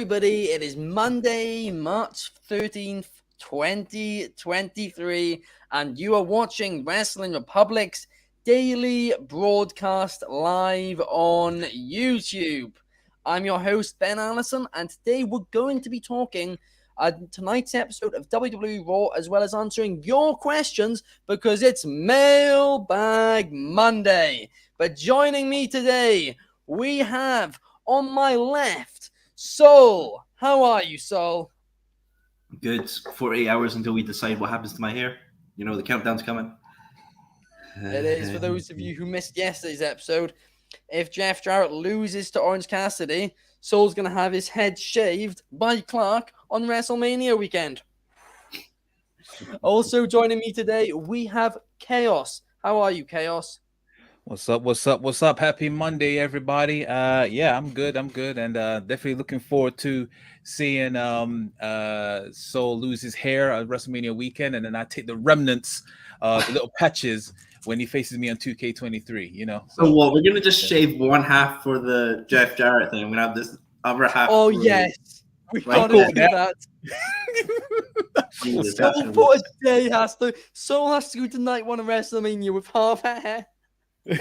everybody. It is Monday, March 13th, 2023, and you are watching Wrestling Republic's daily broadcast live on YouTube. I'm your host, Ben Allison, and today we're going to be talking tonight's episode of WWE Raw, as well as answering your questions because it's Mailbag Monday. But joining me today, we have on my left, Soul. How are you, Soul? Good. 48 hours until we decide what happens to my hair. You know, the countdown's coming. It is, for those of you who missed yesterday's episode, if Jeff Jarrett loses to Orange Cassidy, Soul's going to have his head shaved by Clark on WrestleMania weekend. Also joining me today, we have Chaos. How are you, Chaos? What's up? Happy Monday, everybody. Yeah, I'm good, and definitely looking forward to seeing Soul lose his hair at WrestleMania weekend, and then I take the remnants, the little patches when he faces me on 2K23, you know. So what, we're gonna just shave one half for the Jeff Jarrett thing. We're gonna have this other half. Oh yes, we gotta do that. Soul has to go to night one of WrestleMania with half hair. We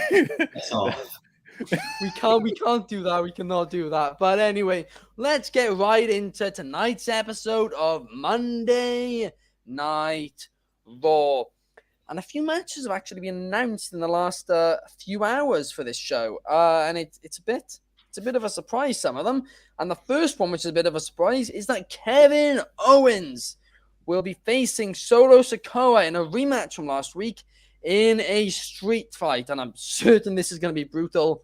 can't do that. We cannot do that. But anyway, let's get right into tonight's episode of Monday Night Raw. And a few matches have actually been announced in the last few hours for this show. And it's a bit of a surprise, some of them. And the first one, which is a bit of a surprise, is that Kevin Owens will be facing Solo Sikoa in a rematch from last week in a street fight. And I'm certain this is going to be brutal.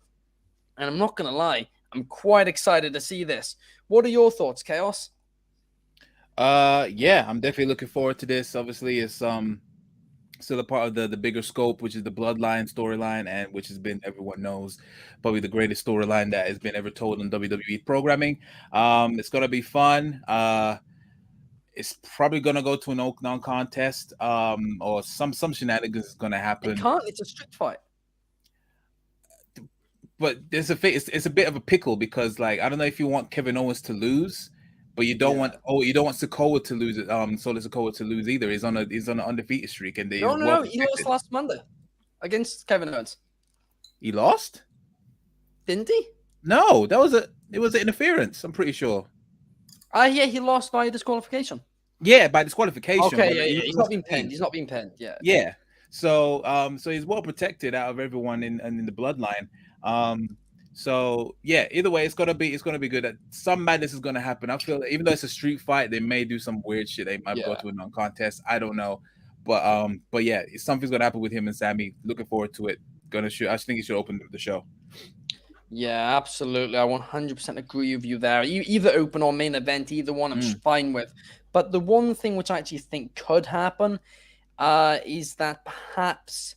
And I'm not going to lie, I'm quite excited to see this. What are your thoughts, Chaos? Yeah, I'm definitely looking forward to this. Obviously, it's still a part of the bigger scope, which is the Bloodline storyline, and which has been, everyone knows, probably the greatest storyline that has been ever told on WWE programming. It's gonna be fun. It's probably gonna go to an non-contest, or some shenanigans is gonna happen. It can't. It's a street fight. But there's it's a bit of a pickle because, like, I don't know if you want Kevin Owens to lose, but you don't want Sikoa to lose it. Solo Sikoa to lose either. He's on an undefeated streak, and he lost last Monday against Kevin Owens. He lost, didn't he? No, it was an interference. I'm pretty sure. Yeah, he lost by disqualification. Yeah, by disqualification. Okay, yeah. He's not being pinned. Yeah. So he's well protected out of everyone in the Bloodline. So yeah, either way, it's gonna be good. Some madness is gonna happen. I feel even though it's a street fight, they may do some weird shit. They might go to a non-contest. I don't know, but yeah, something's gonna happen with him and Sammy. Looking forward to it. I think he should open the show. Yeah, absolutely. I 100% agree with you there. Either open or main event, either one I'm fine with. But the one thing which I actually think could happen is that perhaps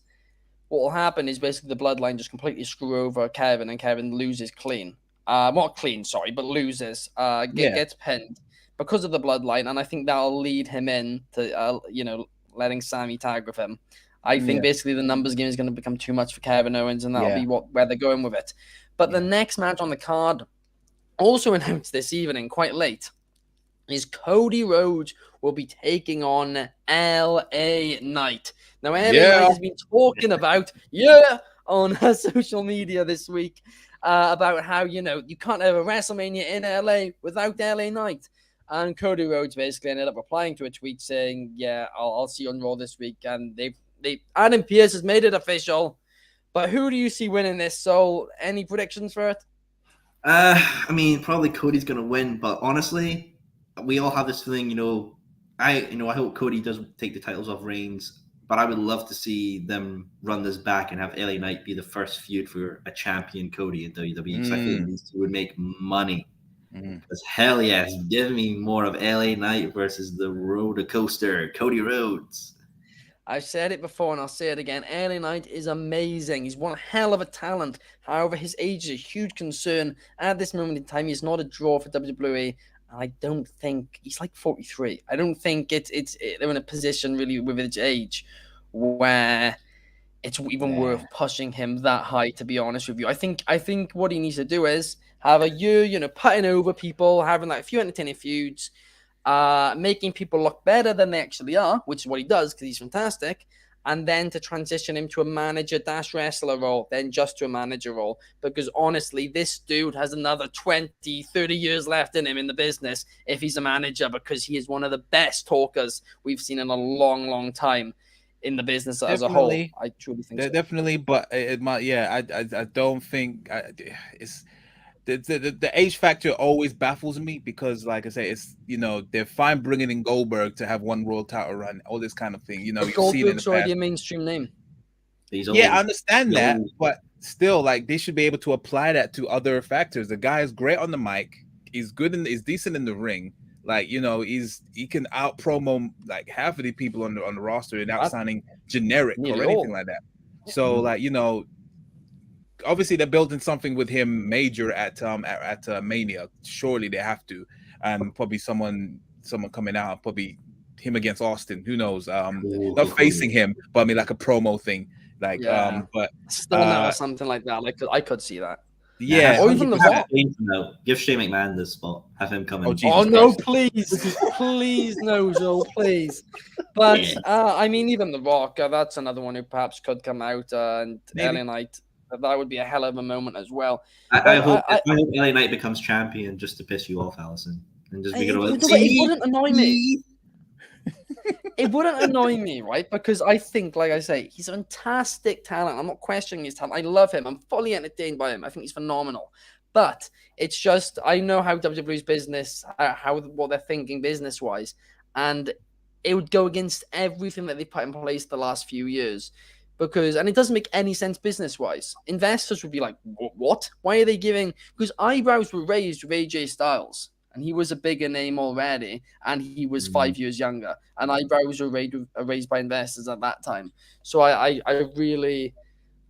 what will happen is basically the Bloodline just completely screw over Kevin, and Kevin loses clean. Not clean, sorry, but loses. Gets pinned because of the Bloodline, and I think that'll lead him in to, letting Sammy tag with him. I think basically the numbers game is going to become too much for Kevin Owens, and that'll be where they're going with it. But the next match on the card, also announced this evening, quite late, is Cody Rhodes will be taking on LA Knight. Now, LA Knight has been talking about, on her social media this week, about how, you can't have a WrestleMania in LA without LA Knight. And Cody Rhodes basically ended up replying to a tweet saying, I'll see you on Raw this week. And Adam Pearce has made it official. But who do you see winning this? So, any predictions for it? I mean, probably Cody's gonna win, but honestly, we all have this feeling, I hope Cody does take the titles off Reigns, but I would love to see them run this back and have LA Knight be the first feud for a champion Cody in WWE. Because I feel like these two would make money. Because hell yes, give me more of LA Knight versus the roller coaster, Cody Rhodes. I've said it before and I'll say it again. LA Knight is amazing. He's one hell of a talent. However, his age is a huge concern. At this moment in time, he's not a draw for WWE. And I don't think he's like 43. I don't think they're in a position really with his age where it's even worth pushing him that high, to be honest with you. I think what he needs to do is have a year, putting over people, having like a few entertaining feuds, making people look better than they actually are, which is what he does because he's fantastic, and then to transition him to a manager-wrestler role, then just to a manager role. Because honestly, this dude has another 20, 30 years left in him in the business if he's a manager, because he is one of the best talkers we've seen in a long, long time in the business as a whole. I truly think so. Definitely, but it might. Yeah, I don't think it's the age factor always baffles me because, like I say, it's they're fine bringing in Goldberg to have one world title run, all this kind of thing. You've seen in the past. Already a mainstream name. Yeah, I understand that, but still, like they should be able to apply that to other factors. The guy is great on the mic. He's good and he's decent in the ring. Like he can out promo like half of the people on the roster without sounding generic or anything like that. So obviously they're building something with him major at Mania. Surely they have to, and probably someone coming out, probably him against Austin. Who knows? Not facing him, but I mean like a promo thing. Like but still or something like that. Like I could see that. Yeah, or even The Rock. Give Shane McMahon this spot. Have him come in. Oh no, please, please, no, Joe, please. But I mean, even The Rock. That's another one who perhaps could come out and LA Knight. That would be a hell of a moment as well. I hope LA Knight becomes champion just to piss you off, Allison, and just be it wouldn't annoy me. It wouldn't annoy me, right? Because I think, like I say, he's a fantastic talent. I'm not questioning his talent. I love him. I'm fully entertained by him. I think he's phenomenal. But it's just, I know how WWE's business, what they're thinking business-wise, and it would go against everything that they put in place the last few years. And it doesn't make any sense business-wise. Investors would be like, what? Why are they giving? Because eyebrows were raised with AJ Styles. And he was a bigger name already, and he was 5 years younger. And eyebrows were raised by investors at that time. So I really,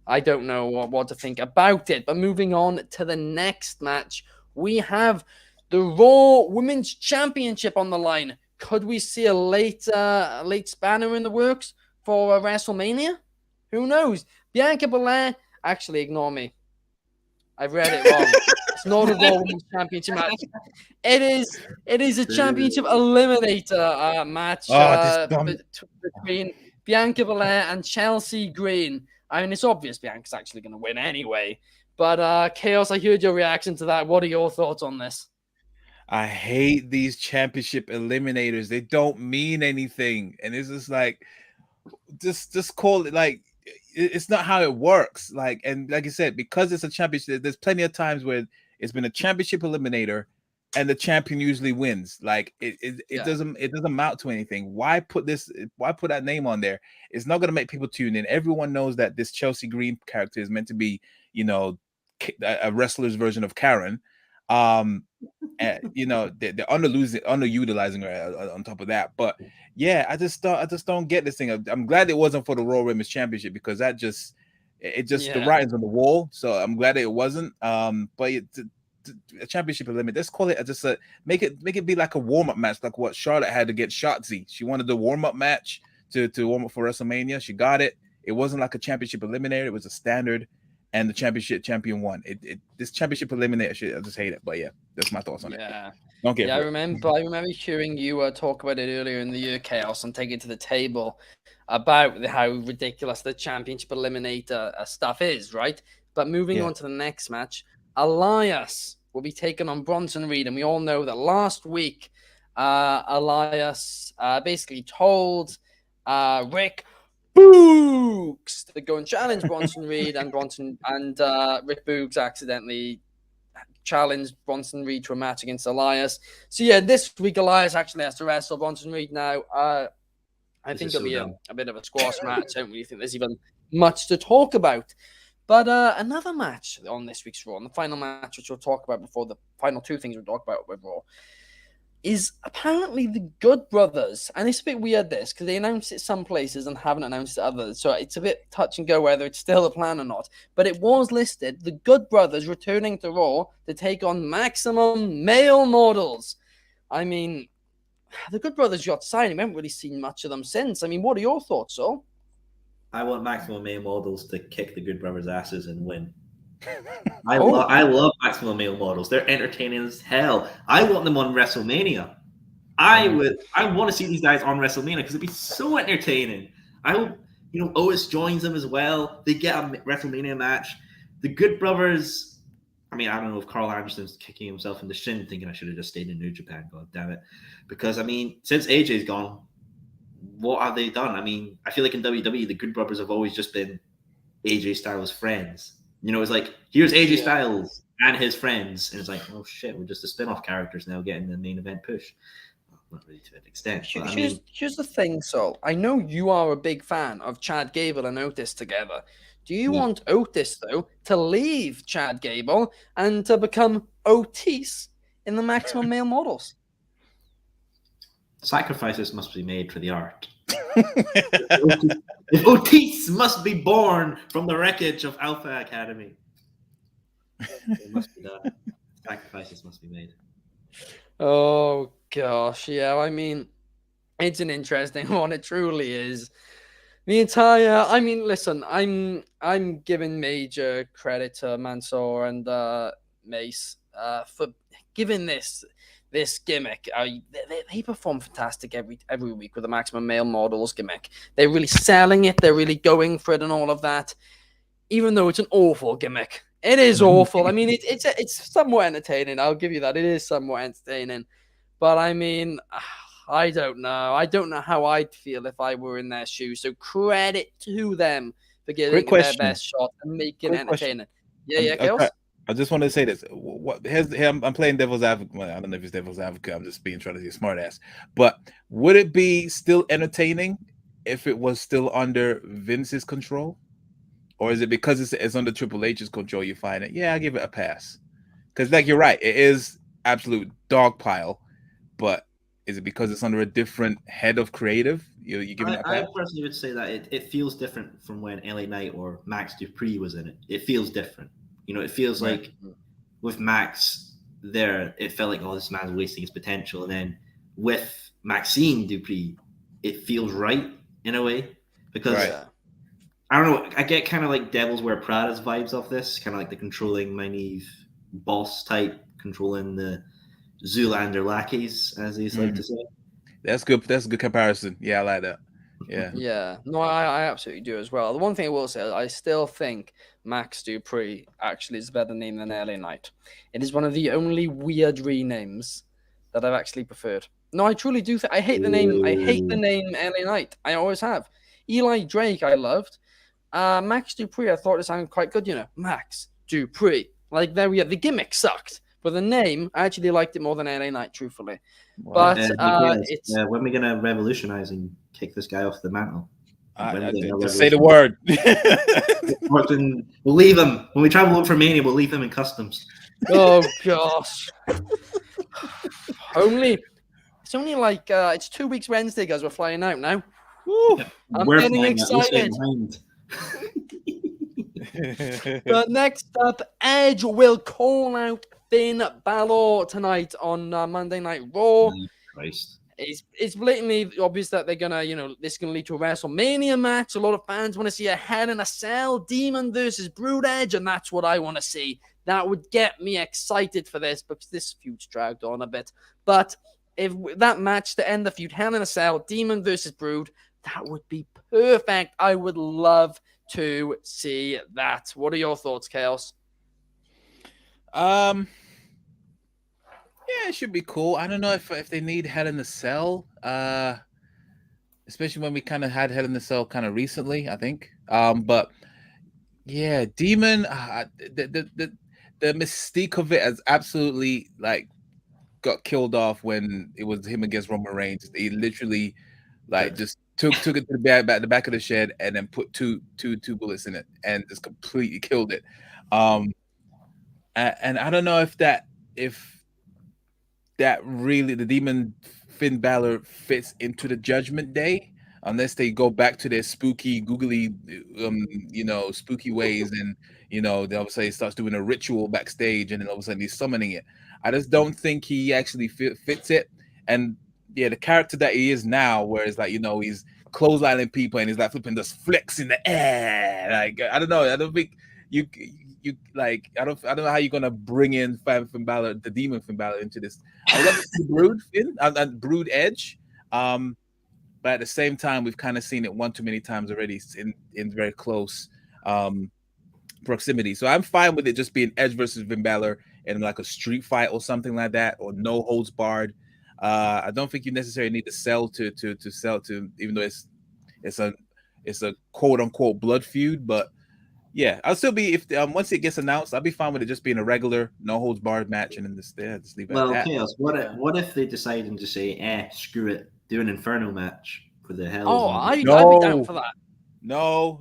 I don't know what to think about it. But moving on to the next match, we have the Raw Women's Championship on the line. Could we see a late spanner in the works for WrestleMania? Who knows? Bianca Belair, actually, ignore me. I've read it wrong. It's not a Raw Women's Championship match. It is a Championship Eliminator match between Bianca Belair and Chelsea Green. I mean, it's obvious Bianca's actually going to win anyway. But Chaos, I heard your reaction to that. What are your thoughts on this? I hate these Championship Eliminators. They don't mean anything, and it's just like, just call it like. It's not how it works. Like you said, because it's a championship, there's plenty of times where it's been a championship eliminator and the champion usually wins. Like it doesn't amount to anything. Why put that name on there? It's not going to make people tune in. Everyone knows that this Chelsea Green character is meant to be, a wrestler's version of Karen. They're underutilizing her on top of that. But yeah, I just don't get this thing. I'm glad it wasn't for the Raw Women's Championship because the writing's on the wall. So I'm glad it wasn't. But a championship limit. Let's call it make it be like a warm up match, like what Charlotte had to get Shotzi. She wanted the warm up match to warm up for WrestleMania. She got it. It wasn't like a championship eliminator. It was a standard. And the championship champion won. This championship eliminator shit, I just hate it. But yeah, that's my thoughts on it. Don't get I remember hearing you talk about it earlier in the year, Chaos, and take it to the table about how ridiculous the championship eliminator stuff is, right? But moving on to the next match, Elias will be taking on Bronson Reed, and we all know that last week, Elias basically told Rick Boogs to go and challenge Bronson Reed, and Rick Boogs accidentally challenged Bronson Reed to a match against Elias. So yeah, this week Elias actually has to wrestle Bronson Reed now. I think it'll be a bit of a squash match. I don't really think there's even much to talk about. But another match on this week's Raw, and the final match which we'll talk about before the final two things we'll talk about with Raw, is apparently the Good Brothers. And it's a bit weird, this, because they announced it some places and haven't announced it others. So it's a bit touch and go whether it's still a plan or not. But it was listed, the Good Brothers returning to Raw to take on Maximum Male Models. I mean, the Good Brothers got signed. We haven't really seen much of them since. I mean, what are your thoughts, Saul? I want Maximum Male Models to kick the Good Brothers' asses and win. I love Maximum Male Models. They're entertaining as hell. I want them on WrestleMania. I want to see these guys on WrestleMania because it'd be so entertaining. I hope Otis joins them as well. They get a WrestleMania match. The Good Brothers. I mean, I don't know if Carl Anderson's kicking himself in the shin, thinking I should have just stayed in New Japan. God damn it! Because I mean, since AJ's gone, what have they done? I mean, I feel like in WWE, the Good Brothers have always just been AJ Styles' friends. It's like, here's AJ Styles and his friends, and it's like, oh shit, we're just the spin-off characters now getting the main event push. Not really to an extent. But here's the thing, Sol. I know you are a big fan of Chad Gable and Otis together. Do you want Otis, though, to leave Chad Gable and to become Otis in the Maximum Male Models? Sacrifices must be made for the art. If Otis must be born from the wreckage of Alpha Academy, it must be done. Sacrifices must be made. Oh gosh, yeah. I mean, it's an interesting one. It truly is. Listen, I'm giving major credit to Mansoor and Mace for giving this gimmick. They perform fantastic every week with the Maximum Male Models gimmick. They're really selling it. They're really going for it and all of that. Even though it's an awful gimmick. It is awful. I mean, it's somewhat entertaining. I'll give you that. It is somewhat entertaining. But I mean, I don't know. I don't know how I'd feel if I were in their shoes. So credit to them for giving their best shot and making it entertaining. Yeah, Chaos? I just wanted to say this. I'm playing devil's advocate. Well, I don't know if it's devil's advocate. I'm just trying to be a smart ass. But would it be still entertaining if it was still under Vince's control? Or is it because it's under Triple H's control you find it? Yeah, I give it a pass. Because like you're right, it is absolute dog pile. But is it because it's under a different head of creative? You giving it a pass? I personally would say that it feels different from when LA Knight or Max Dupree was in it. It feels different. It feels like with Max there, it felt like, oh, this man's wasting his potential. And then with Maxine Dupree, it feels right in a way. Because I don't know, I get kind of like Devils Wear Prada's vibes off this, kind of like the controlling naive boss type, controlling the Zoolander lackeys, as they used like to say. That's good. That's a good comparison. Yeah, I like that. Yeah. Yeah. No, I absolutely do as well. The one thing I will say, I still think Max Dupree actually is a better name than LA Knight. It is one of the only weird renames that I've actually preferred. No, I truly do. I hate the name. I hate the name LA Knight. I always have. Eli Drake, I loved. Max Dupree, I thought it sounded quite good. Max Dupree. Like there we go. The gimmick sucked, but the name, I actually liked it more than LA Knight, truthfully. But it's when are we gonna revolutionize and kick this guy off the mantle? Just say the word. We'll leave him when we travel up for Mania. We'll leave him in customs. Oh gosh. It's only like it's 2 weeks Wednesday, guys. We're flying out now. Yeah, I'm getting excited. But next up, Edge will call out Finn Balor tonight on Monday Night Raw. Christ. It's blatantly obvious that they're gonna, this is gonna lead to a WrestleMania match. A lot of fans want to see a Hell in a Cell Demon versus Brood Edge, and that's what I want to see. That would get me excited for this because this feud's dragged on a bit. But if that match to end the feud, Hell in a Cell, Demon versus Brood, that would be perfect. I would love to see that. What are your thoughts, Chaos? Yeah, it should be cool. I don't know if they need Hell in the Cell, especially when we kind of had Hell in the Cell kind of recently, I think. But yeah, Demon, the mystique of it has absolutely got killed off when it was him against Roman Reigns. He literally just took it to the back of the shed and then put two bullets in it and just completely killed it. And I don't know if that really the Demon Finn Balor fits into the Judgment Day, unless they go back to their spooky, googly, spooky ways, and they all of a sudden he starts doing a ritual backstage, and then all of a sudden he's summoning it. I just don't think he actually fits it. And yeah, the character that he is now, where it's he's clotheslining people, and he's like flipping this flicks in the air. Like I don't know. I don't think you like. I don't know how you're gonna bring in Finn Balor, the Demon Finn Balor, into this. I would love to see Brood Finn and Brood Edge. But at the same time, we've kind of seen it one too many times already in very close proximity. So I'm fine with it just being Edge versus Finn Balor in like a street fight or something like that, or no holds barred. I don't think you necessarily need to sell to sell to, even though it's a quote unquote blood feud. But yeah, I'll still be, if once it gets announced, I'll be fine with it just being a regular no holds barred match, and then just leave it at that. Chaos, what if they decide and just say, screw it, do an Inferno match for the hell? I'd be down for that. No.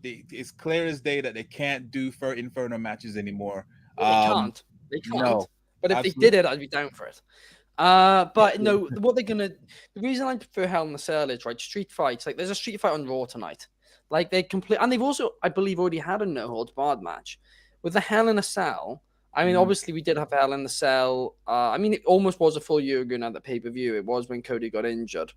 It's clear as day that they can't do Inferno matches anymore. They can't. No, but if absolutely. they did it, I'd be down for it. But no, the reason I prefer Hell in the Cell is, right, street fights. Like, there's a street fight on Raw tonight. Like, and they've also, I believe, already had a no holds barred match with the Hell in a Cell. I mean, obviously, we did have Hell in the Cell. I mean, it almost was a full year ago now, the pay-per-view. It was when Cody got injured.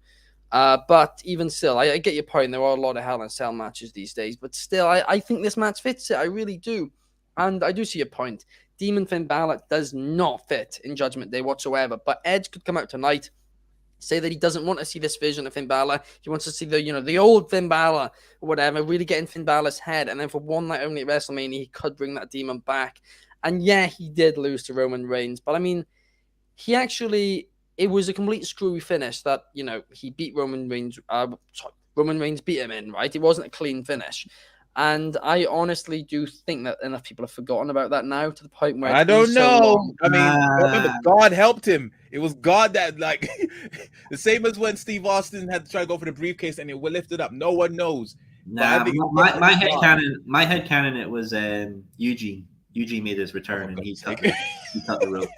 But even still, I get your point. There are a lot of Hell in a Cell matches these days. But still, I think this match fits it. I really do. And I do see your point. Demon Finn Balor does not fit in Judgment Day whatsoever. But Edge could come out tonight, say that he doesn't want to see this vision of Finn Balor. He wants to see the old Finn Balor or whatever, really get in Finn Balor's head. And then for one night only at WrestleMania, he could bring that demon back. And yeah, he did lose to Roman Reigns. But I mean, it was a complete screwy finish that, he beat Roman Reigns. Roman Reigns beat him in, right? It wasn't a clean finish. And I honestly do think that enough people have forgotten about that now, to the point where I don't know. I mean, remember, God helped him. It was God that, like, the same as when Steve Austin had to try to go for the briefcase and it would lift it up. No one knows. Nah, my headcanon, it was Eugene. Eugene made his return and he cut the rope.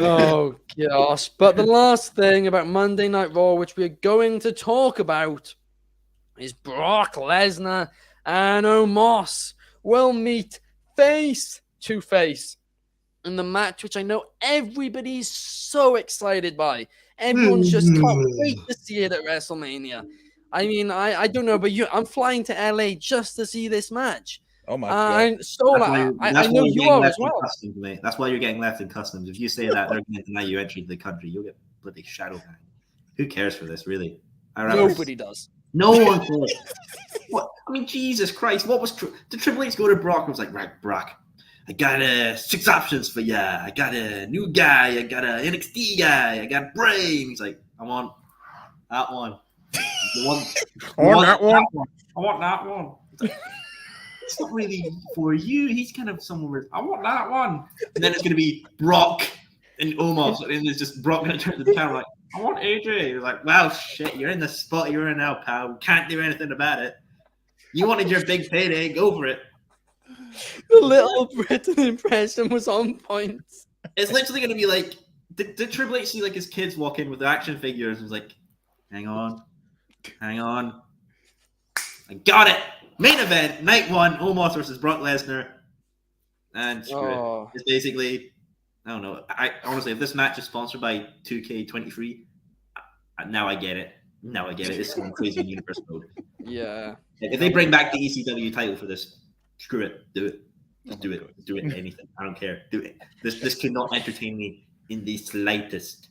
Oh, gosh. But the last thing about Monday Night Raw, which we're going to talk about, is Brock Lesnar and Omos will meet face to face in the match, which I know everybody's so excited by. Everyone's just can't wait to see it at WrestleMania. I mean, I don't know, but I'm flying to LA just to see this match. Oh my God. I know you are as well. Customs, mate. That's why you're getting left in customs. If you say that, they're going to deny you entry to the country. You'll get bloody shadow banned. Who cares for this, really? Nobody does. No one cares. What? I mean, Jesus Christ. What was did Triple H go to Brock and was like, right, Brock, I got 6 options for ya. I got a new guy. I got an NXT guy. I got Brain. He's like, I want that one. I want that one. It's not really for you. He's kind of someone where I want that one. And then it's going to be Brock and Omos. And it's just Brock going to turn to the camera like, I want AJ. You're like, wow, shit, you're in the spot you're in now, pal. Can't do anything about it. You wanted your big payday. Go for it. The little Britain impression was on point. It's literally going to be like, did Triple H see like his kids walk in with their action figures and was like, hang on. I got it. Main event, night 1, Omos versus Brock Lesnar. And screw it. It's basically, I don't know. I honestly, if this match is sponsored by 2K23, now I get it. It's some crazy universe mode. Yeah. If they bring back the ECW title for this, screw it. Do it. Just do it. Do it. Anything. I don't care. Do it. This cannot entertain me in the slightest.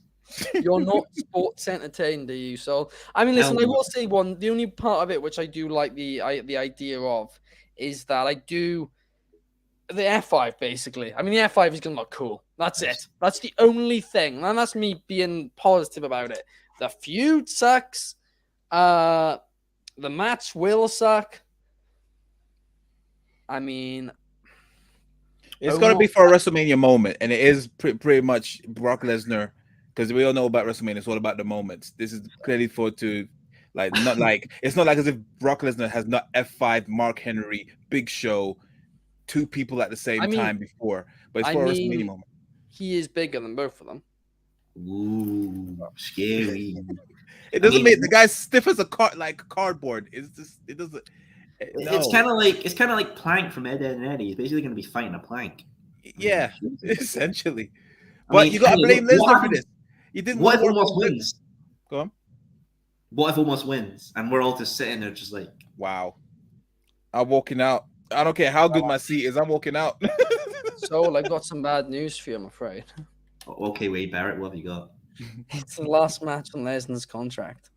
You're not sports entertained, are you? So, I mean, listen, I will say the only part of it which I do like the idea of is that I do the F5 basically. I mean, the F5 is going to look cool. That's it. That's the only thing. And that's me being positive about it. The feud sucks. The match will suck. I mean, it's going to be for a WrestleMania moment, and it is pretty much Brock Lesnar. Because we all know about WrestleMania, it's all about the moments. This is clearly it's not like as if Brock Lesnar has not F5 Mark Henry, Big Show, 2 people at the same time before. But it's for a WrestleMania moment. He is bigger than both of them. Ooh, scary. It doesn't mean the guy's stiff as a cardboard. It doesn't. No. It's kind of like Plank from Ed, Edd and Eddy. He's basically going to be fighting a plank. Yeah, essentially. But you got to blame Lesnar for this. He didn't What want if to work almost with Vince. wins? Go on. What if almost wins? And we're all just sitting there just like, wow. I'm walking out. I don't care how good my seat is. I'm walking out. So I've got some bad news for you, I'm afraid. okay, Wade Barrett, what have you got? It's the last match on Lesnar's contract.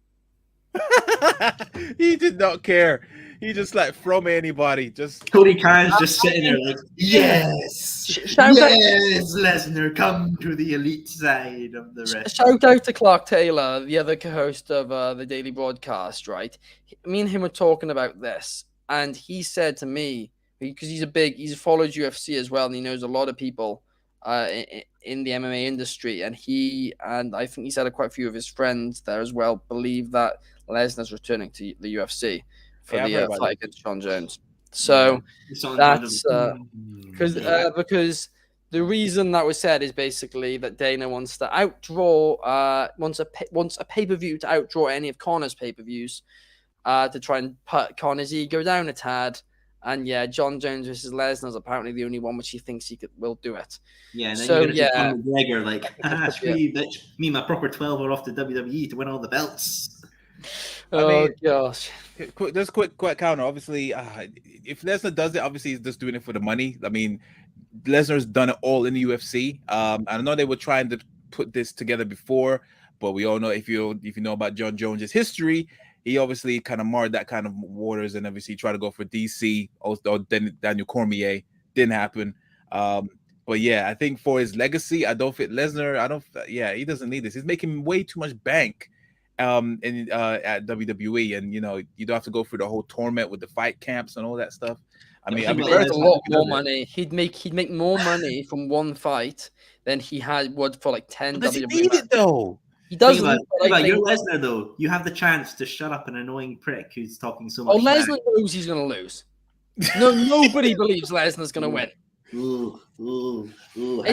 He did not care. He just like from anybody. Just Cody Khan's just sitting there like, yes, yes, Lesnar, come to the elite side of the rest. Shout out to Clark Taylor, the other co-host of the daily broadcast, right? Me and him were talking about this, and he said to me, because he's followed UFC as well, and he knows a lot of people in the MMA industry, and I think he said quite a few of his friends there as well believe that Lesnar's returning to the UFC for the fight against John Jones. So that's because the reason that was said is basically that Dana wants to wants a pay-per-view to outdraw any of Connor's pay-per-views to try and put Connor's ego down a tad. And yeah, John Jones versus Lesnar is apparently the only one which he thinks will do it. Yeah, and then you're gonna see Conor McGregor like, screw you, bitch. Me and my proper 12 are off to WWE to win all the belts. Gosh. Just quick counter. Obviously, if Lesnar does it, obviously he's just doing it for the money. I mean, Lesnar's done it all in the UFC. I know they were trying to put this together before, but we all know if you know about John Jones' history, he obviously kind of marred that kind of waters and obviously tried to go for DC. Also, then Daniel Cormier didn't happen. But yeah, I think for his legacy, I don't fit Lesnar. He doesn't need this. He's making way too much bank at WWE, and you don't have to go through the whole torment with the fight camps and all that stuff. I mean, there's a lot more money. He'd make more money from one fight than he would for like 10 does WWE. He need it though. He doesn't. You're Lesnar though. You have the chance to shut up an annoying prick who's talking so much. Lesnar knows he's going to lose. No, nobody believes Lesnar's going to win.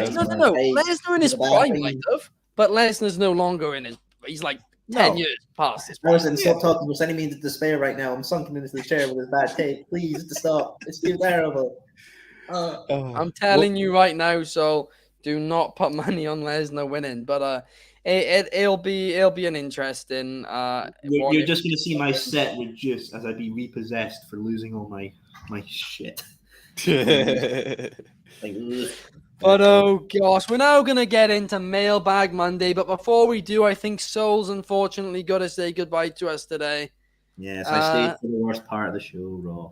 Lesnar in his prime might have, but Lesnar's no longer in his. He's like 10 years past his prime. Allison, stop talking. You're sending me into despair right now. I'm sunken into the chair with this bad tape. Please stop. It's too terrible. I'm telling you right now. So do not put money on Lesnar winning. But it'll be an interesting. You're just going to see my set reduce as I be repossessed for losing all my shit. But oh gosh, we're now going to get into Mailbag Monday. But before we do, I think Soul's unfortunately got to say goodbye to us today. Yes, I stayed for the worst part of the show, Raw.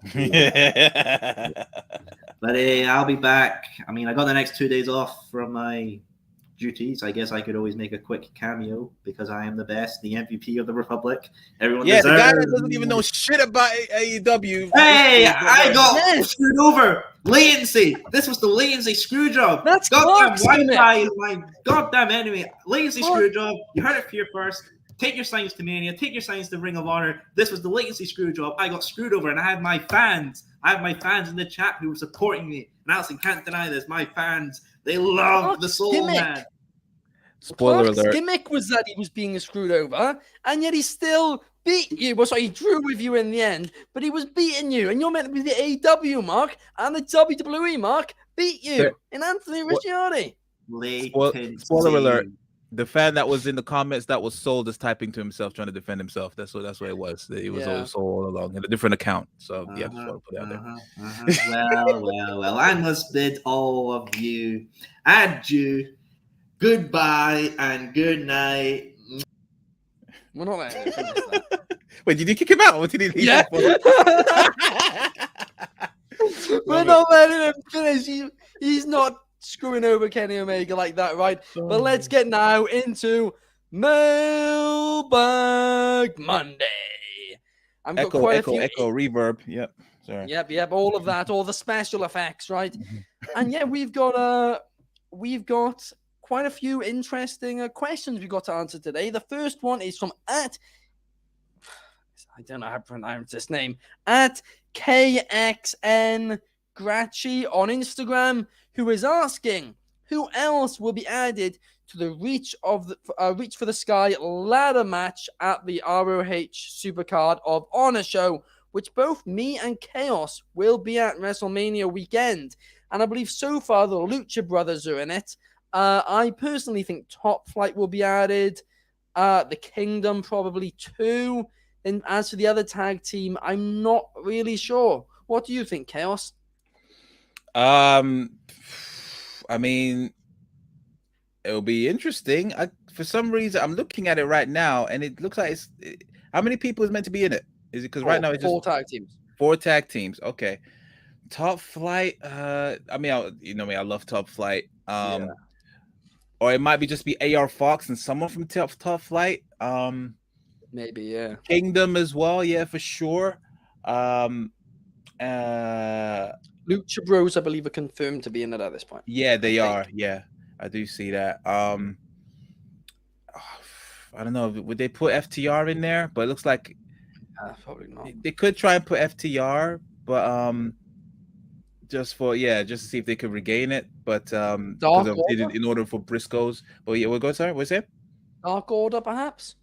But I'll be back. I mean, I got the next 2 days off from my duties. I guess I could always make a quick cameo because I am the best, the MVP of the Republic. Everyone deserves. The guy that doesn't even know shit about AEW. Hey, I got screwed over. Latency. This was the latency screw job. That's goddamn Wi-Fi is my goddamn enemy. Latency screw job. You heard it here first. Take your signs to Mania. Take your signs to Ring of Honor. This was the latency screw job. I got screwed over, and I had my fans. In the chat who were supporting me. And Allison can't deny this. My fans, they love the Soul Man. Spoiler alert. Gimmick was that he was being screwed over, and yet he still beat you. Well, sorry, he drew with you in the end, but he was beating you. And you're meant to be the AEW mark, and the WWE mark beat you in Anthony Ricciardi. Spoiler alert. The fan that was in the comments that was Soul just typing to himself, trying to defend himself. That's what it was. He was Soul all along in a different account. So just want to put it out there. Well, I must bid all of you adieu, goodbye, and good night. We're not letting him finish that. Wait, did you kick him out? Or did he leave? Yeah. We're not letting him finish. He's not screwing over Kenny Omega like that, right? But let's get now into Mailbag Monday. I've got quite a few... Echo, reverb. Yep. Sorry. Yep. All of that, all the special effects, right? And yeah, we've got quite a few interesting questions we've got to answer today. The first one is from I don't know how to pronounce this name, at KXN Grachi on Instagram, who is asking who else will be added to the Reach for the Sky ladder match at the ROH Supercard of Honor show, which both me and Chaos will be at WrestleMania weekend. And I believe so far the Lucha Brothers are in it. I personally think Top Flight will be added. The Kingdom probably too. And as for the other tag team, I'm not really sure. What do you think, Chaos? I mean, it'll be interesting. For some reason, I'm looking at it right now, and it looks like how many people is meant to be in it? Is it because right now it's just 4 tag teams? 4 tag teams? Okay. Top Flight. I mean, you know me, I love Top Flight. Yeah. Or it might be just be AR Fox and someone from Top Flight. Maybe, yeah. Kingdom as well, yeah, for sure. Lucha Bros, I believe, are confirmed to be in it at this point. Yeah, they are. Yeah, I do see that. I don't know. Would they put FTR in there? But it looks like probably not. They could try and put FTR, but just to see if they could regain it. But because in order for Briscoes. But yeah, we'll go. Sorry, what's it? Dark Order, perhaps.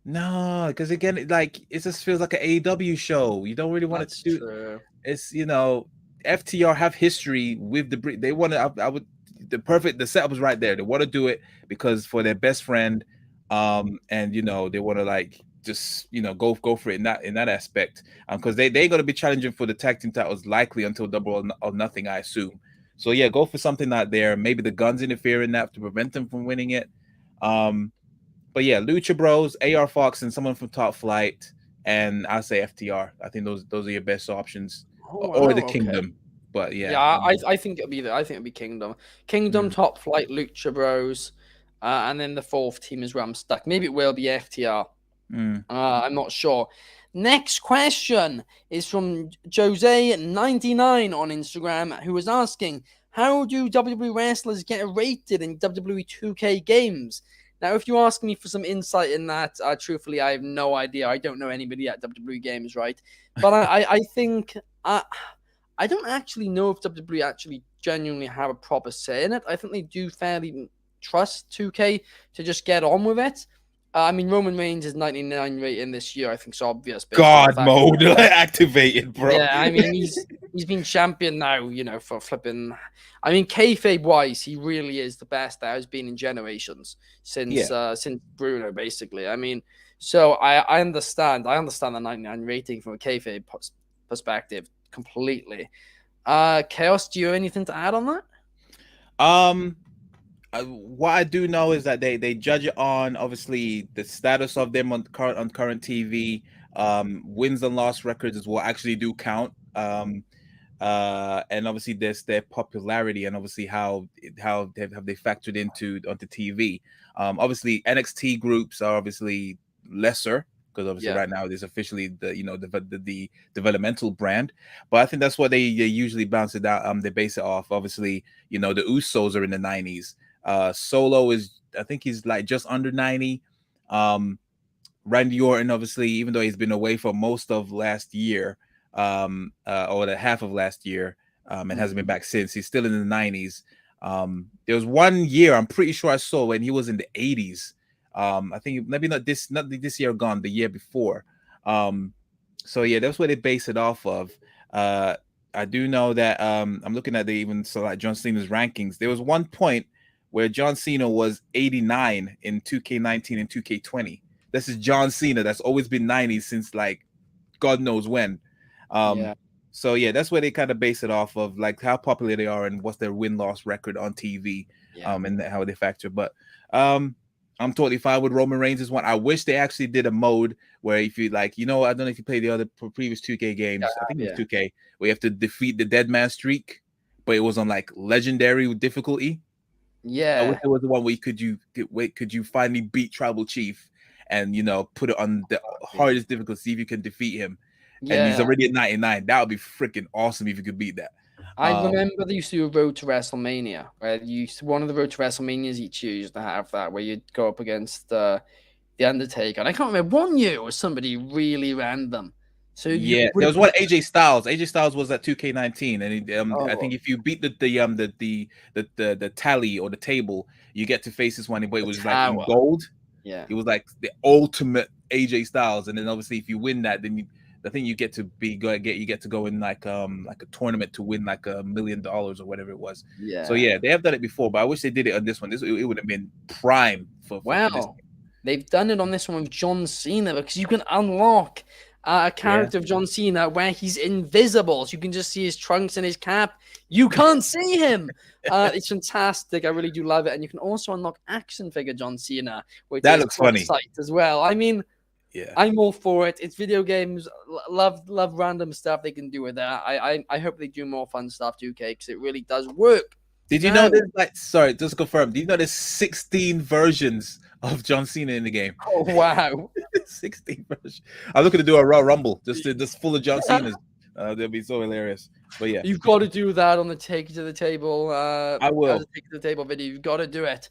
No, because again, like it just feels like an AEW show. You don't really want it to do. True. It's FTR have history with the. They want to. I would. The setup was right there. They want to do it because for their best friend, and they want to like just go for it in that aspect. Because they're going to be challenging for the tag team titles likely until Double or Nothing, I assume. So yeah, go for something out there. Maybe the Guns interfere in that to prevent them from winning it. But yeah, Lucha Bros, AR Fox, and someone from Top Flight, and I'll say FTR. I think those are your best options, or the Kingdom. But I think it'll be Kingdom, Top Flight, Lucha Bros, and then the 4th team is where I'm stuck. Maybe it will be FTR. I'm not sure. Next question is from Jose99 on Instagram, who was asking, how do WWE wrestlers get rated in WWE 2K games? Now, if you ask me for some insight in that, truthfully, I have no idea. I don't know anybody at WWE Games, right? But I think I don't actually know if WWE actually genuinely have a proper say in it. I think they do fairly trust 2K to just get on with it. I mean, Roman Reigns is 99 rating this year. I think it's obvious. God mode activated, bro. Yeah, I mean, he's been champion now, for flipping. I mean, kayfabe wise, he really is the best that has been in generations since Bruno, basically. I mean, so I understand the 99 rating from a kayfabe perspective completely. Chaos, do you have anything to add on that? What I do know is that they judge it on obviously the status of them on current TV. Wins and loss records is what actually do count. And obviously there's their popularity and obviously how have they factored onto TV. Obviously NXT groups are obviously lesser because obviously right now there's officially the developmental brand, but I think that's what they usually bounce it out. They base it off. Obviously, the Usos are in the 90s. Solo is, I think he's like just under 90. Randy Orton, obviously, even though he's been away for most of last year, or the half of last year, and hasn't been back since, he's still in the 90s. There was one year I'm pretty sure I saw when he was in the 80s. I think maybe not this year gone, the year before. So yeah, that's what they base it off of. I do know that I'm looking at like John Cena's rankings. There was one point where John Cena was 89 in 2K19 and 2K20. This is John Cena that's always been 90 since like God knows when. So yeah, that's where they kind of base it off of, like how popular they are and what's their win-loss record on TV, and how they factor. But I'm totally fine with Roman Reigns as one. I wish they actually did a mode where if you I don't know if you played the other previous 2K games. I think it was 2K where you have to defeat the dead man streak, but it was on like legendary difficulty. Yeah, I wish there was the one where could you finally beat Tribal Chief and put it on the hardest difficulty, see if you can defeat him. And he's already at 99. That would be freaking awesome if you could beat that. I remember they used to do a Road to WrestleMania, where one of the Road to WrestleManias each year used to have that, where you'd go up against the Undertaker. And I can't remember, one year was somebody really random. So there was one AJ Styles. AJ Styles was at 2K19, and I think if you beat the tally or the table, you get to face this one. But it was like in gold. Yeah, it was like the ultimate AJ Styles, and then obviously if you win that, then I think you get to go in like a tournament to win like $1 million or whatever it was. Yeah. So yeah, they have done it before, but I wish they did it on this one. It would have been prime for this. Wow. They've done it on this one with John Cena because you can unlock a character of John Cena where he's invisible. So you can just see his trunks and his cap. You can't see him. It's fantastic. I really do love it. And you can also unlock action figure John Cena, which That is looks funny sight as well. I mean, yeah, I'm all for it. It's video games. Love random stuff they can do with that. I hope they do more fun stuff, 2K, because it really does work. Did you know there's sorry, just to confirm, did you know there's 16 versions of John Cena in the game? Oh, wow. 16 versions. I'm looking to do a Raw Rumble just full of John Cena's. That'd be so hilarious. But yeah. You've got to do that on the Take It to the Table. I will. Take It to the Table video. You've got to do it.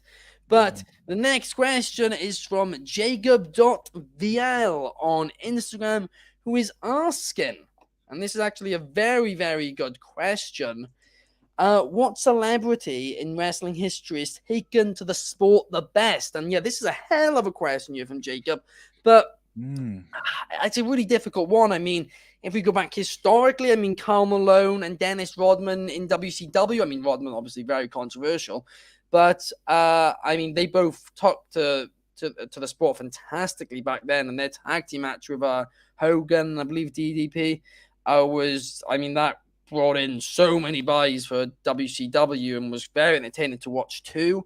But the next question is from Jacob.VL on Instagram, who is asking, and this is actually a very, very good question. What celebrity in wrestling history has taken to the sport the best? And yeah, this is a hell of a question here from Jacob, but it's a really difficult one. I mean, if we go back historically, I mean, Karl Malone and Dennis Rodman in WCW. I mean, Rodman obviously very controversial, but I mean, they both talked to the sport fantastically back then, and their tag team match with Hogan, I believe DDP, that brought in so many buys for WCW and was very entertaining to watch too.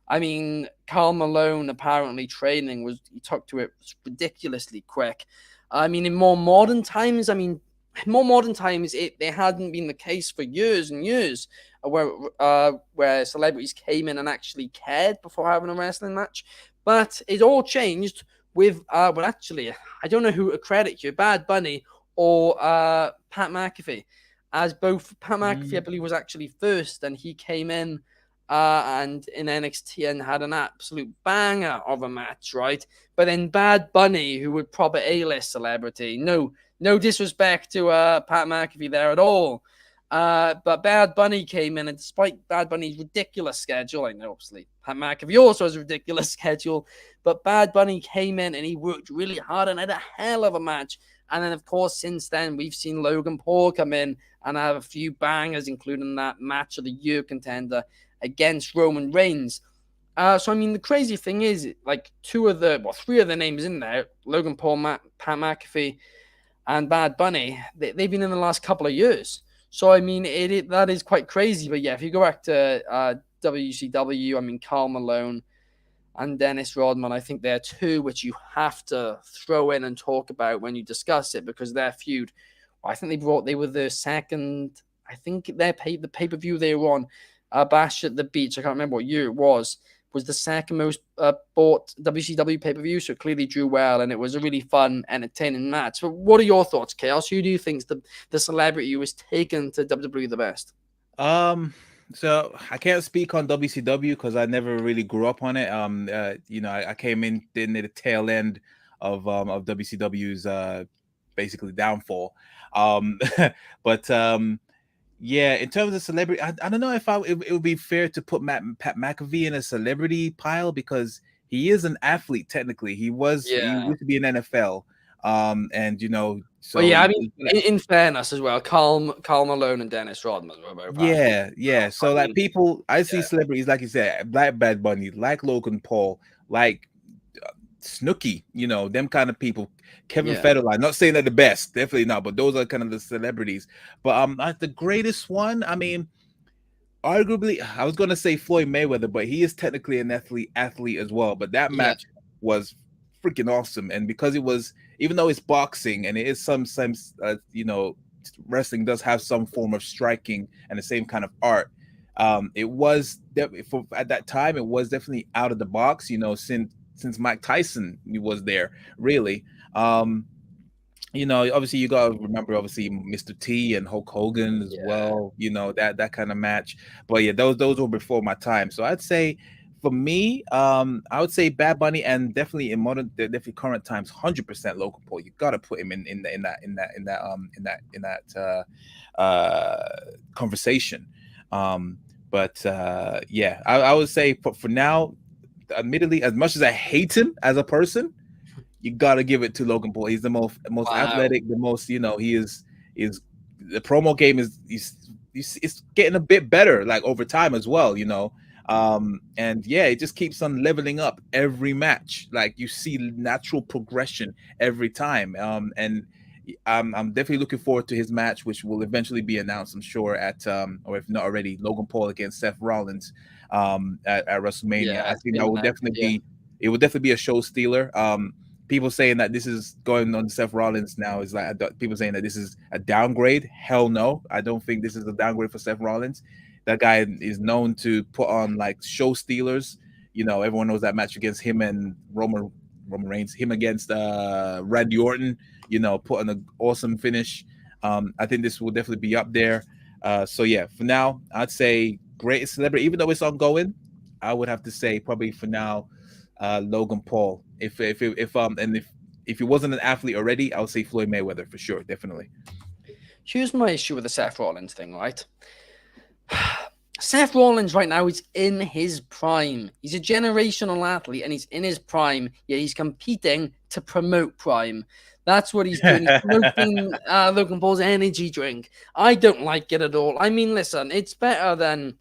I mean, Karl Malone apparently training he took to it ridiculously quick. I mean, in more modern times, they hadn't been the case for years and years where celebrities came in and actually cared before having a wrestling match. But it all changed with, actually, I don't know who to credit here, Bad Bunny or Pat McAfee. As both Pat McAfee, I believe, was actually first, and he came in and in NXT and had an absolute banger of a match, right? But then Bad Bunny, who would proper A-list celebrity, no disrespect to Pat McAfee there at all, but Bad Bunny came in, and despite Bad Bunny's ridiculous schedule, I know obviously Pat McAfee also has a ridiculous schedule, but Bad Bunny came in and he worked really hard and had a hell of a match. And then, of course, since then, we've seen Logan Paul come in and have a few bangers, including that match of the year contender against Roman Reigns. So, I mean, the crazy thing is, like, three of the names in there, Logan Paul, Pat McAfee, and Bad Bunny, they've been in the last couple of years. So, I mean, that is quite crazy. But, yeah, if you go back to WCW, I mean, Karl Malone and Dennis Rodman, I think they're two which you have to throw in and talk about when you discuss it, because their feud, I think they were the second, I think the pay-per-view they were on, Bash at the Beach, I can't remember what year it was the second most bought WCW pay-per-view, so it clearly drew well, and it was a really fun, entertaining match. But what are your thoughts, Chaos? Who do you think's the celebrity who was taken to WWE the best? So I can't speak on WCW because I never really grew up on it. I came in near the tail end of WCW's basically downfall. Yeah, in terms of celebrity, I don't know if it would be fair to put Pat McAfee in a celebrity pile, because he is an athlete technically. He used to be in NFL. So well, yeah, I mean, in fairness as well, Karl Malone and Dennis Rodman were both. Yeah. So like people, I see celebrities like you said, like Bad Bunny, like Logan Paul, like Snooki, them kind of people. Kevin Federline, not saying they're the best, definitely not, but those are kind of the celebrities. But the greatest one, I mean, arguably, I was gonna say Floyd Mayweather, but he is technically an athlete as well. But that match was freaking awesome, and because it was, even though it's boxing and it is sometimes wrestling does have some form of striking and the same kind of art, it was at that time it was definitely out of the box, since Mike Tyson was there, really. Obviously you gotta remember, obviously, Mr. T and Hulk Hogan as well, that kind of match. But yeah, those were before my time. So I'd say, for me, I would say Bad Bunny, and definitely in definitely current times, 100% Logan Paul. You gotta put him in that conversation. I would say for now, admittedly, as much as I hate him as a person, you gotta give it to Logan Paul. He's the most Wow. athletic, the most, he is the promo game is it's getting a bit better like over time as well. And yeah, it just keeps on leveling up every match. Like you see natural progression every time. And I'm definitely looking forward to his match, which will eventually be announced, I'm sure, at or if not already, Logan Paul against Seth Rollins at WrestleMania. Yeah, I it's think been that will announced. definitely Yeah. be it will definitely be a show stealer. People saying that this is going on Seth Rollins now is like people saying that this is a downgrade. Hell no, I don't think this is a downgrade for Seth Rollins. That guy is known to put on like show stealers. Everyone knows that match against him and Roman Reigns, him against Randy Orton. Put on an awesome finish. I think this will definitely be up there. So yeah, for now, I'd say greatest celebrity, even though it's ongoing. I would have to say probably for now, Logan Paul. If he wasn't an athlete already, I would say Floyd Mayweather for sure, definitely. Here's my issue with the Seth Rollins thing, right? Seth Rollins right now is in his prime. He's a generational athlete and he's in his prime. Yeah, he's competing to promote prime. That's what he's doing. He's promoting Logan Paul's energy drink. I don't like it at all. I mean, listen, it's better than,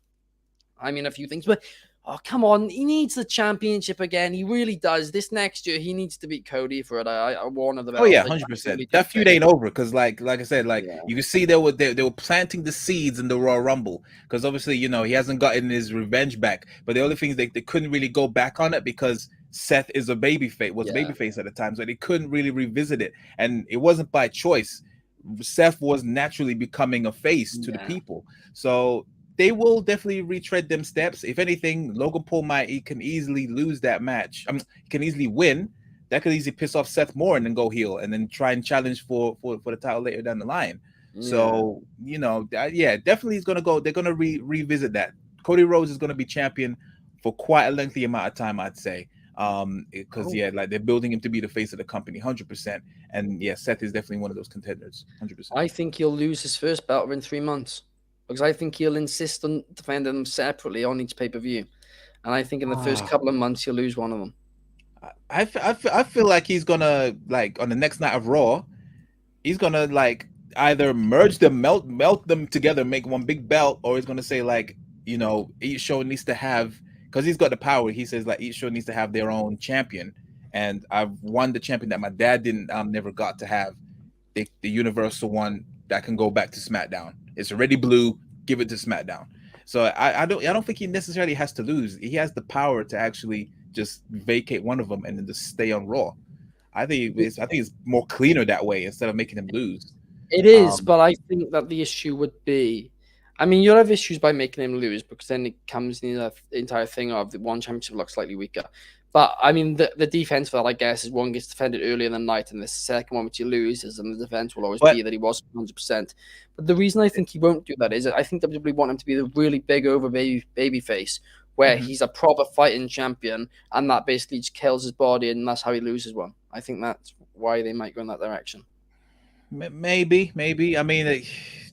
a few things, but oh, come on. He needs the championship again. He really does. This next year, he needs to beat Cody for it. I warn of the Oh yeah, belts. 100%. That feud ain't over because, like I said, like Yeah. you can see they were planting the seeds in the Royal Rumble because obviously he hasn't gotten his revenge back. But the only thing is they couldn't really go back on it because Seth is a babyface, was a babyface at the time, so they couldn't really revisit it, and it wasn't by choice. Seth was naturally becoming a face to the people, so they will definitely retread them steps. If anything, Logan Paul he can easily lose that match. I mean, he can easily win. That could easily piss off Seth more and then go heel and then try and challenge for the title later down the line. Yeah. So, definitely he's gonna go. They're gonna revisit that. Cody Rhodes is gonna be champion for quite a lengthy amount of time, I'd say. Because like they're building him to be the face of the company, 100%. And yeah, Seth is definitely one of those contenders, 100%. I think he'll lose his first belt within 3 months because I think he'll insist on defending them separately on each pay-per-view, and I think in the first couple of months he'll lose one of them. I feel like he's gonna, like, on the next night of Raw, he's gonna like either merge them, melt them together, make one big belt, or he's gonna say like, each show needs to have, because he's got the power. He says like each show needs to have their own champion, and I've won the champion that my dad didn't never got to have, the universal one that can go back to SmackDown. It's already blue. Give it to SmackDown. So I don't think he necessarily has to lose. He has the power to actually just vacate one of them and then just stay on Raw. I think it's more cleaner that way instead of making him lose. It is, but I think that the issue would be, you'll have issues by making him lose because then it comes in the entire thing of the one championship looks slightly weaker. But the defense for that, I guess, is one gets defended earlier in the night, and the second one which he loses, and the defense will always be that he was 100%. But the reason I think he won't do that is I think WWE want him to be the really big over baby face, where he's a proper fighting champion, and that basically just kills his body, and that's how he loses one. I think that's why they might go in that direction. Maybe. I mean,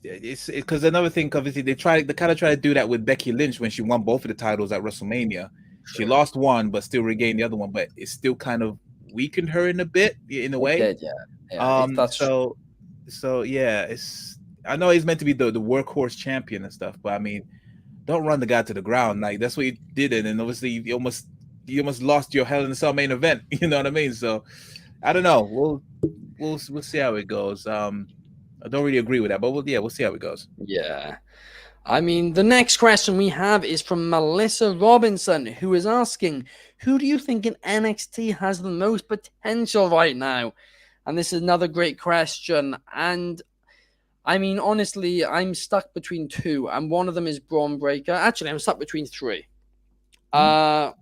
it's because another thing, obviously, they kind of try to do that with Becky Lynch when she won both of the titles at WrestleMania. She lost one, but still regained the other one. But it still kind of weakened her in a way. It did, yeah. That's so yeah, I know he's meant to be the workhorse champion and stuff, but I mean, don't run the guy to the ground. Like that's what he did, and obviously you almost lost your Hell in a Cell main event. You know what I mean? So I don't know. We'll see how it goes. I don't really agree with that, but we'll see how it goes. Yeah. The next question we have is from Melissa Robinson, who is asking, who do you think in NXT has the most potential right now? And this is another great question. And honestly, I'm stuck between two, and one of them is Braun Breaker. Actually, I'm stuck between three. The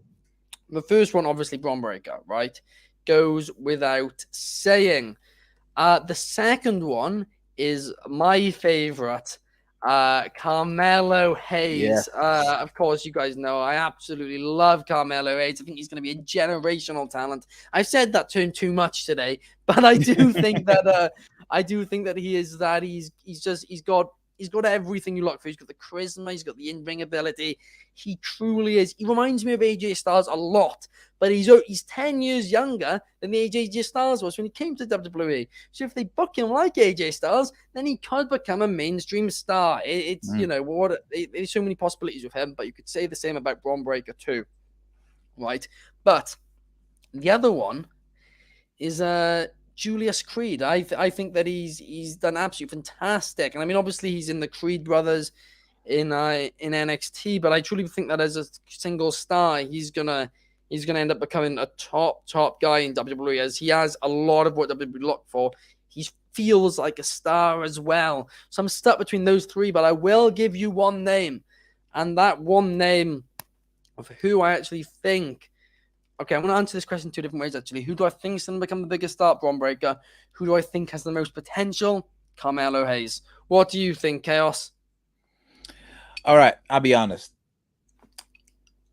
first one, obviously, Braun Breaker, right? Goes without saying. The second one is my favorite, Carmelo Hayes. Of course, you guys know I absolutely love Carmelo Hayes. I think he's going to be a generational talent. I've said that to him too much today, but I do think that he is that. He's got he's got everything you look for. He's got the charisma, he's got the in-ring ability. He truly is. He reminds me of AJ Styles a lot, but he's 10 years younger than the AJ Styles was when he came to WWE. So if they book him like AJ Styles, then he could become a mainstream star. It's there's so many possibilities with him, but you could say the same about Braun Breaker too, right? But the other one is Julius Creed. I think that he's done absolutely fantastic, and I mean, obviously, he's in the Creed brothers in NXT, but I truly think that as a single star, he's gonna end up becoming a top guy in WWE, as he has a lot of what WWE look for. He feels like a star as well. So I'm stuck between those three, but I will give you one name, and that one name of who I actually think. Okay, I'm going to answer this question two different ways, actually. Who do I think is going to become the biggest star? Braun Breaker. Who do I think has the most potential? Carmelo Hayes. What do you think, Chaos? All right, I'll be honest.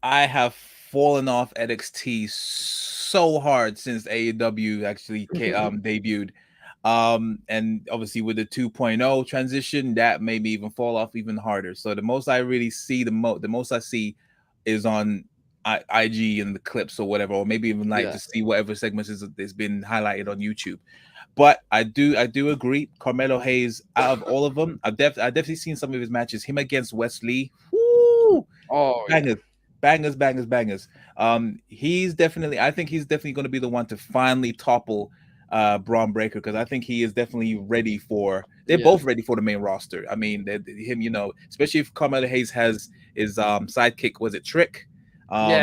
I have fallen off NXT so hard since AEW actually debuted. And obviously with the 2.0 transition, that made me even fall off even harder. So the most I really see, the most I see is on IG and the clips or whatever, or maybe even to see whatever segments is been highlighted on YouTube. But I do agree, Carmelo Hayes, out of all of them, I've definitely seen some of his matches. Him against Wesley, woo, bangers. I think he's definitely going to be the one to finally topple Braun Breaker, because I think he is definitely ready for. They're both ready for the main roster. I mean, him, especially if Carmelo Hayes has his sidekick, was it Trick?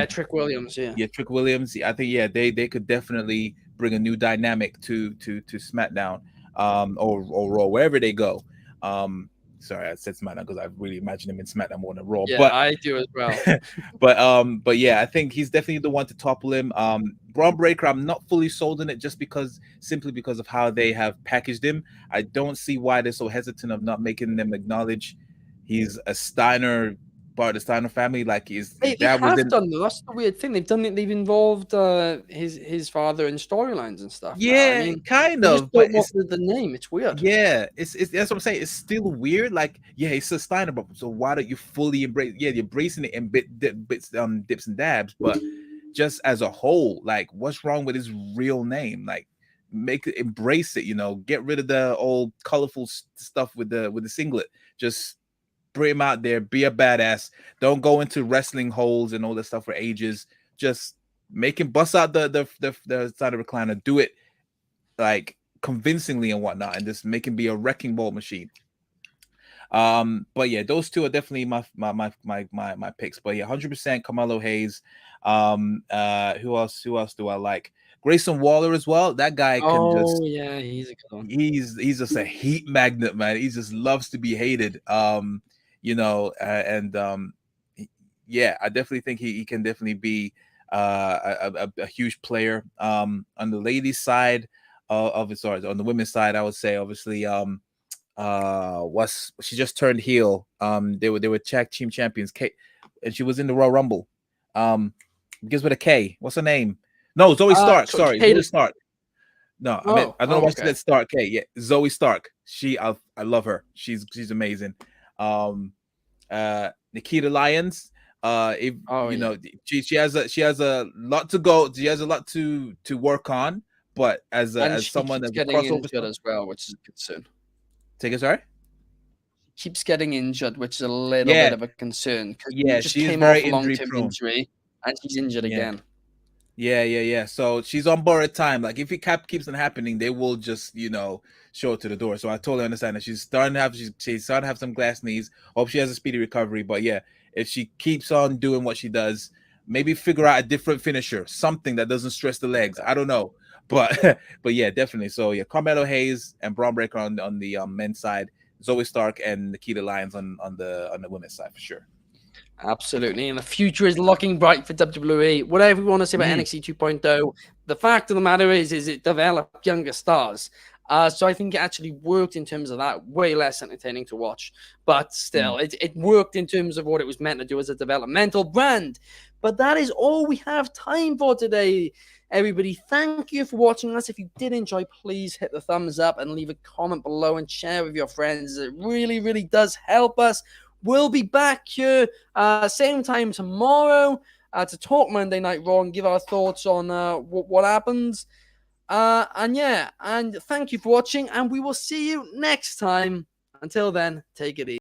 Trick Williams. Trick Williams. I think they could definitely bring a new dynamic to SmackDown, or Raw, wherever they go. Sorry, I said SmackDown because I really imagine him in SmackDown more than Raw. Yeah, but I do as well. but yeah, I think he's definitely the one to topple him. Braun Breaker, I'm not fully sold on it, simply because of how they have packaged him. I don't see why they're so hesitant of not making them acknowledge he's a Steiner, part of the Steiner family. Like they have done though. That's the weird thing. They've done it. They've involved his father in storylines and stuff. Yeah, I mean, kind of. But it's the name. It's weird. Yeah, it's that's what I'm saying. It's still weird. Like, yeah, it's a Steiner, but so why don't you fully embrace? Yeah, you're embracing it in dips and dabs, but just as a whole, like, what's wrong with his real name? Like, embrace it. Get rid of the old colorful stuff with the singlet. Just bring him out there, be a badass. Don't go into wrestling holes and all that stuff for ages. Just make him bust out the side of recliner. Do it like convincingly and whatnot, and just make him be a wrecking ball machine. But yeah, those two are definitely my picks. But yeah, 100% Carmelo Hayes. Who else do I like? Grayson Waller as well. That guy can he's a good one. He's just a heat magnet, man. He just loves to be hated. Yeah, I definitely think he can definitely be a huge player. On the ladies' side on the women's side, I would say obviously she just turned heel. They were tag team champions, Kate, and she was in the Royal Rumble. Begins with a K. What's her name? No, Zoe Stark. Sorry, Zoe Stark. No, I don't know why she said Stark. K. Yeah, Zoe Stark. I love her. She's amazing. Nikita Lyons. She has a lot to go. She has a lot to work on. But as someone that's getting injured as well, which is a concern. Take it, sorry. She keeps getting injured, which is a little bit of a concern. Yeah, she came off a long-term injury, and she's injured again. Yeah. So she's on borrowed time. Like, if it keeps on happening, they will just show it to the door. So I totally understand that she's starting to have some glass knees. Hope she has a speedy recovery. But yeah, if she keeps on doing what she does, maybe figure out a different finisher, something that doesn't stress the legs. I don't know, but yeah, definitely. So yeah, Carmelo Hayes and Braun Breaker on the men's side, Zoe Stark and Nikita Lyons on the women's side for sure. Absolutely, and the future is looking bright for WWE. Whatever you want to say about NXT 2.0, the fact of the matter is it developed younger stars. So I think it actually worked in terms of that. Way less entertaining to watch, but still, it worked in terms of what it was meant to do as a developmental brand. But that is all we have time for today. Everybody, thank you for watching us. If you did enjoy, please hit the thumbs up and leave a comment below and share with your friends. It really, really does help us. We'll be back here same time tomorrow to talk Monday Night Raw and give our thoughts on what happens. And thank you for watching, and we will see you next time. Until then, take it easy.